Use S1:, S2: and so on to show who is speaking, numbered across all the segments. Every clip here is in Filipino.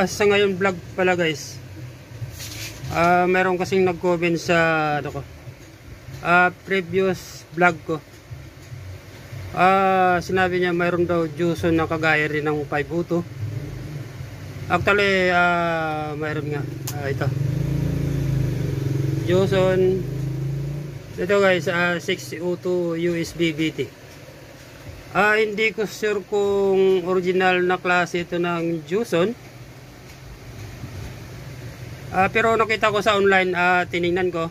S1: Sa ngayon vlog pala guys. Meron kasing nag-comment sa previous vlog ko. Sinabi niya mayroon daw Juson na kagaya rin ng 502. Actually, mayroon nga. Ito. Juson. Ito guys, 602 USB BT. Hindi ko sure kung original na klase ito ng Juson. Pero nakita ko sa online, tiningnan ko,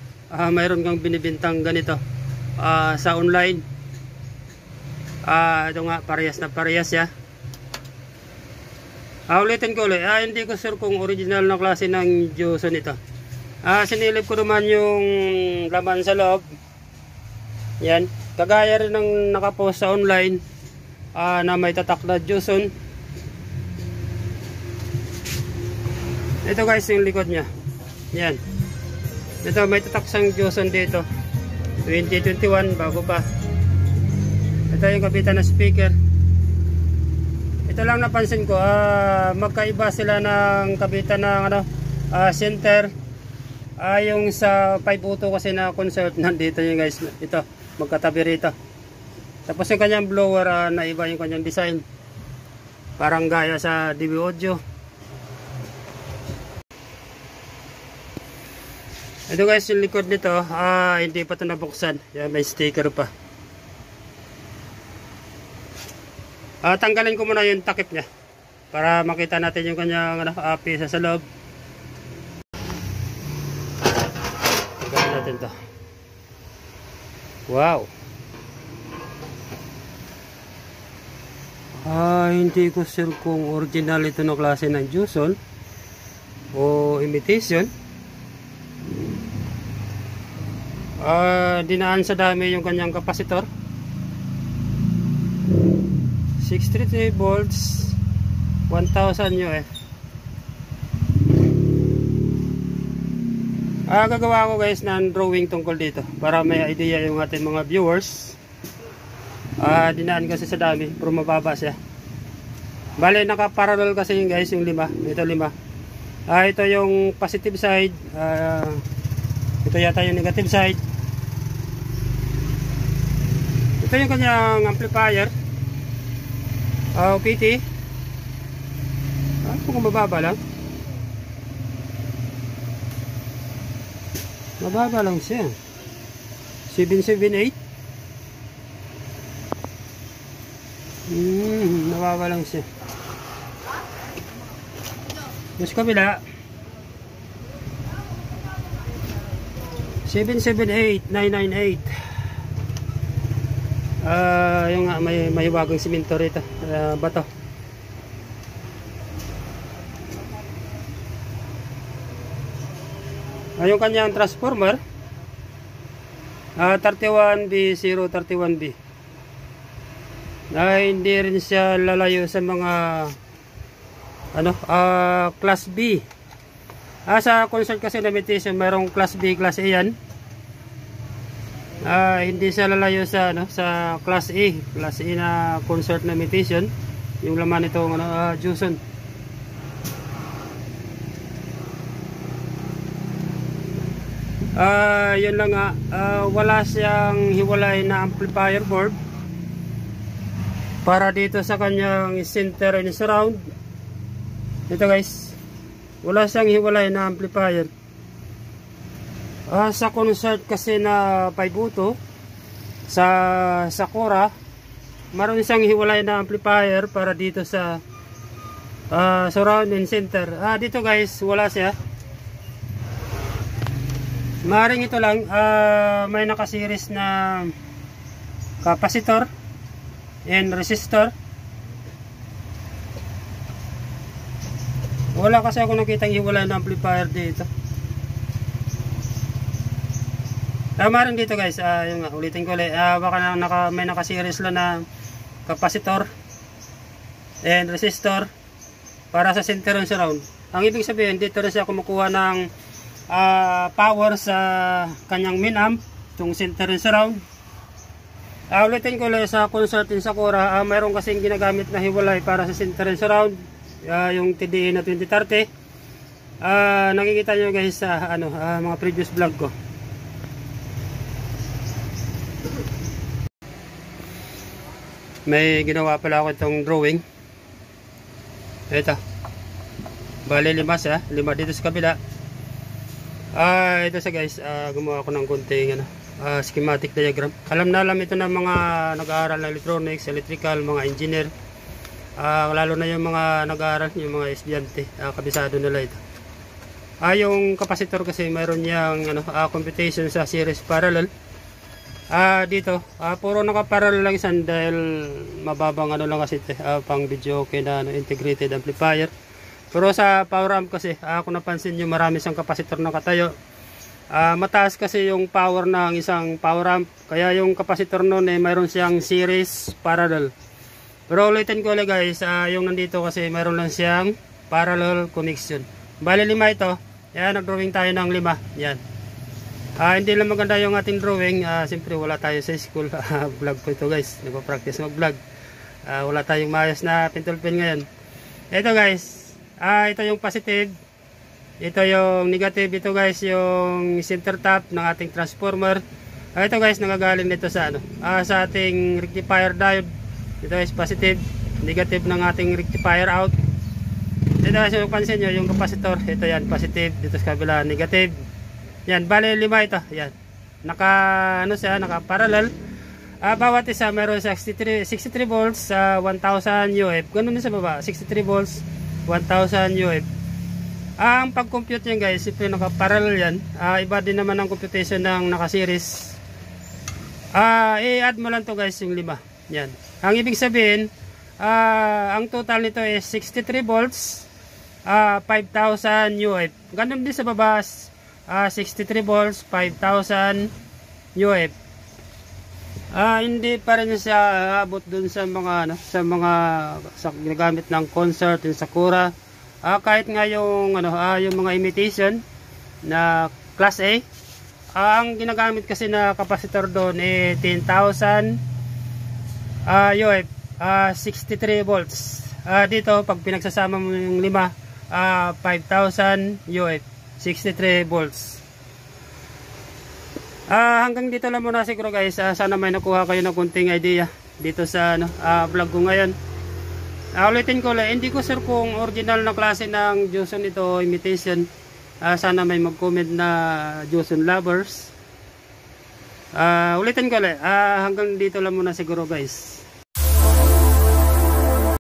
S1: mayroon kang binibintang ganito sa online. Ito nga, parehas na parehas ya. Ulitin ko ulit, hindi ko sure kung original na klase ng Juson ito. Sinilip ko naman yung laman sa loob. Yan, kagaya rin ng nakapost sa online na may tatak na Juson. Ito guys yung likod nya. Yan. Ito may tatak sang Juson dito. 2021 bago pa. Ito yung kabitan na speaker. Ito lang napansin ko, magkaiba sila ng kabitan ng center. Yung sa 502 kasi na consult nandito yung guys. Ito, magkatabi rito. Tapos yung kanyang blower, na iba yung kanyang design. Parang gaya sa DB Audio. Ito guys, yung likod nito, hindi pa ito nabuksan. Yan, may sticker pa. Tanggalin ko muna yung takip niya para makita natin yung kanyang pisa sa loob. Tanggalin natin ito. Wow! Hindi ko sure kung original ito na klase ng Juson o imitation. Dinaan sa dami yung kanyang kapasitor. 633 volts 1000 UF. Gagawa ko guys ng drawing tungkol dito para may idea yung ating mga viewers. Dinaan kasi sa dami pero mababa siya. Bale naka-parallel kasi yung guys yung lima. Ito lima. Ito yung positive side. Ito yata yung negative side. Ito yung kanyang amplifier. PT. Kung mababa lang. Mababa lang siya. 778. Mababa lang siya. Mas kabila. 778,998. Yung nga may bagong simento rito. Bato. Yung kanyang transformer 31B031B. Hindi rin siya lalayo sa mga class B. Sa consult kasi na imitation mayroong class B, class A yan. Hindi siya lalayo sa sa class A na consult na imitation. Yung laman nitong Juson. Yun lang nga, wala siyang hiwalay na amplifier board para dito sa kanyang center and surround. Ito guys, wala siyang hiwalay na amplifier. Sa concert kasi na 502 sa Sakura, maroon siyang hiwalay na amplifier para dito sa surround and center. Dito guys, wala siya. Maring ito lang, may nakaseries na capacitor and resistor. Wala kasi ako nakitang hiwalay na amplifier dito. Maring dito guys, yung ulitin ko ulit, baka may nakaseries lang na capacitor and resistor para sa center and surround. Ang ibig sabihin, dito rin siya kumukuha ng power sa kanyang min amp, itong center and surround. Ulitin ko ulit, sa concert in Sakura, mayroon kasing ginagamit na hiwalay para sa center and surround. yung TDE na 2030. Nakikita nyo guys sa mga previous vlog ko. May ginawa pala ako itong drawing. Ito. Bale 5 siya. 5 dito sa kabila. Ito siya guys. Gumawa ako ng kunting schematic diagram. Alam na alam ito ng mga nag-aaral ng electronics, electrical, mga engineer. Lalo na yung mga nag-aaral, yung mga estudyante. Kabisado nila ito. Yung capacitor kasi mayroon niyang computation sa series parallel. Dito, puro naka-parallel lang isan dahil mababang lang kasi ito, pang video okay na integrated amplifier. Pero sa power amp kasi, kung napansin nyo marami siyang capacitor na katayo. Mataas kasi yung power ng isang power amp, kaya yung capacitor nun mayroon siyang series parallel. Pero ulitin ko ulit guys, yung nandito kasi mayroon lang siyang parallel connection. Bali 5 ito, yan, nag-drawing tayo ng 5, yan. Hindi lang maganda yung ating drawing. Siyempre wala tayo sa school. Vlog po ito guys. Nagpa-practice mag-vlog. Wala tayong maayos na pintle pen ngayon. Ito guys. Ito yung positive. Ito yung negative. Ito guys yung center tap ng ating transformer. Ito guys nagagaling dito sa sa ating rectifier diode. Ito guys positive. Negative ng ating rectifier out. Ito guys yung pansin nyo yung capacitor. Ito yan positive. Dito sa kabila negative. Yan, bale 5 ito. Yan. Naka parallel. Bawat isa mayroon 63 volts sa 1000 UF. Ganun din sa baba, 63 volts 1000 UF. Ang pag-compute niyan guys, ito yung naka-parallel yan. Iba din naman ang computation ng naka-series. I-add mo lang to guys yung 5. Yan. Ang ibig sabihin, ang total nito is 63 volts 5000 UF. Ganun din sa baba, 63 volts 5000 UF. Hindi pa rin siya abot dun sa mga sa ginagamit ng concert yung Sakura. Kahit nga yung yung mga imitation na class A, ang ginagamit kasi na capacitor doon 10,000 UF, 63 volts. Dito pag pinagsasama mo yung 5, 5,000 UF, 63 volts. Hanggang dito lang muna siguro guys. Sana may nakuha kayo ng kunting idea dito sa vlog ko ngayon. Ulitin ko lang, hindi ko sure kung original na klase ng Joson ito imitation. Sana may mag-comment na Joson lovers. Ulitin ko lang, hanggang dito lang muna siguro guys.